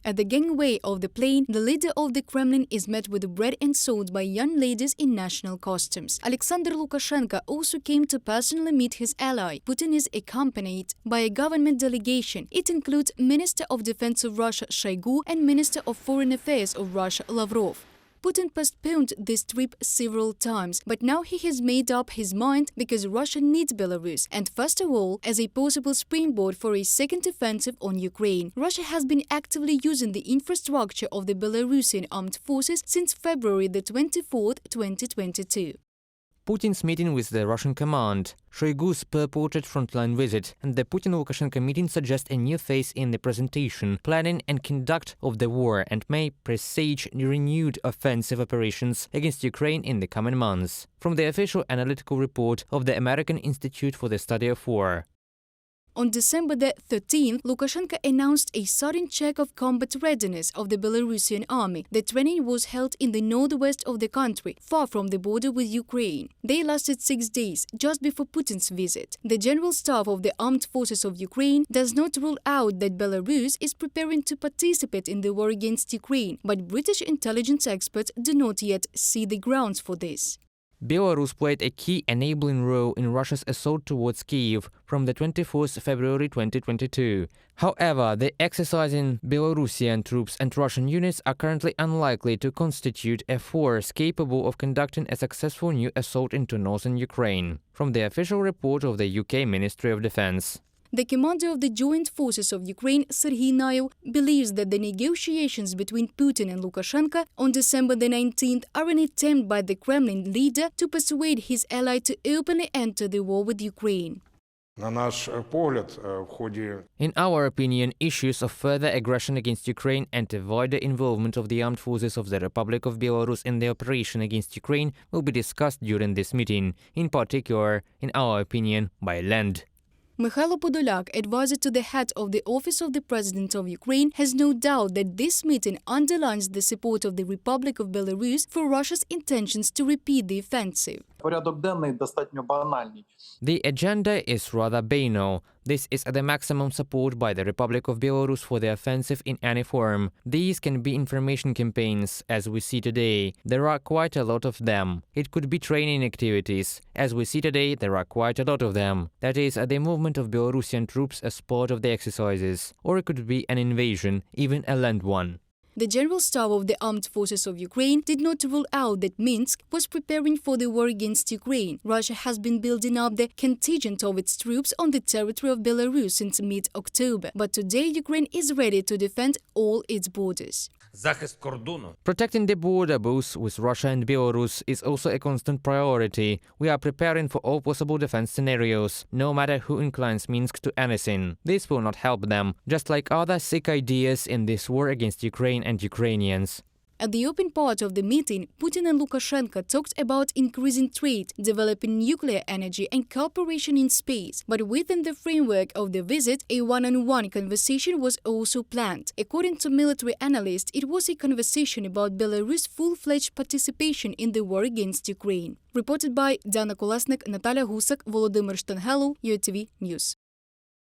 At the gangway of the plane, the leader of the Kremlin is met with bread and salt by young ladies in national costumes. Alexander Lukashenko also came to personally meet his ally. Putin is accompanied by a government delegation. It includes Minister of Defense of Russia Shoigu and Minister of Foreign Affairs of Russia Lavrov. Putin postponed this trip several times, but now he has made up his mind because Russia needs Belarus, and first of all, as a possible springboard for a second offensive on Ukraine. Russia has been actively using the infrastructure of the Belarusian armed forces since February the 24th, 2022. Putin's meeting with the Russian command, Shoigu's purported frontline visit, and the Putin-Lukashenko meeting suggest a new phase in the presentation, planning and conduct of the war and may presage renewed offensive operations against Ukraine in the coming months. From the official analytical report of the American Institute for the Study of War. On December the 13th, Lukashenko announced a sudden check of combat readiness of the Belarusian army. The training was held in the northwest of the country, far from the border with Ukraine. They lasted 6 days, just before Putin's visit. The General Staff of the Armed Forces of Ukraine does not rule out that Belarus is preparing to participate in the war against Ukraine, but British intelligence experts do not yet see the grounds for this. Belarus played a key enabling role in Russia's assault towards Kyiv from the 24th February 2022. However, the exercising Belarusian troops and Russian units are currently unlikely to constitute a force capable of conducting a successful new assault into northern Ukraine. From the official report of the UK Ministry of Defense. The commander of the Joint Forces of Ukraine, Serhiy Nayev, believes that the negotiations between Putin and Lukashenko on December the 19th are an attempt by the Kremlin leader to persuade his ally to openly enter the war with Ukraine. In our opinion, issues of further aggression against Ukraine and a wider involvement of the armed forces of the Republic of Belarus in the operation against Ukraine will be discussed during this meeting, in particular, in our opinion, by land. Mikhailo Podolyak, advisor to the head of the Office of the President of Ukraine, has no doubt that this meeting underlines the support of the Republic of Belarus for Russia's intentions to repeat the offensive. The agenda is rather banal. This is the maximum support by the Republic of Belarus for the offensive in any form. These can be information campaigns, as we see today. There are quite a lot of them. It could be training activities. As we see today, there are quite a lot of them. That is, the movement of Belarusian troops as part of the exercises. Or it could be an invasion, even a land one. The General Staff of the Armed Forces of Ukraine did not rule out that Minsk was preparing for the war against Ukraine. Russia has been building up the contingent of its troops on the territory of Belarus since mid-October. But today Ukraine is ready to defend all its borders. Protecting the border both with Russia and Belarus is also a constant priority. We are preparing for all possible defense scenarios, no matter who inclines Minsk to anything. This will not help them, just like other sick ideas in this war against Ukraine and Ukrainians. At the open part of the meeting, Putin and Lukashenko talked about increasing trade, developing nuclear energy and cooperation in space. But within the framework of the visit, a one-on-one conversation was also planned. According to military analysts, it was a conversation about Belarus' full-fledged participation in the war against Ukraine. Reported by Dana Kolesnik, Natalia Husak, Volodymyr Shtanhelov, UATV News.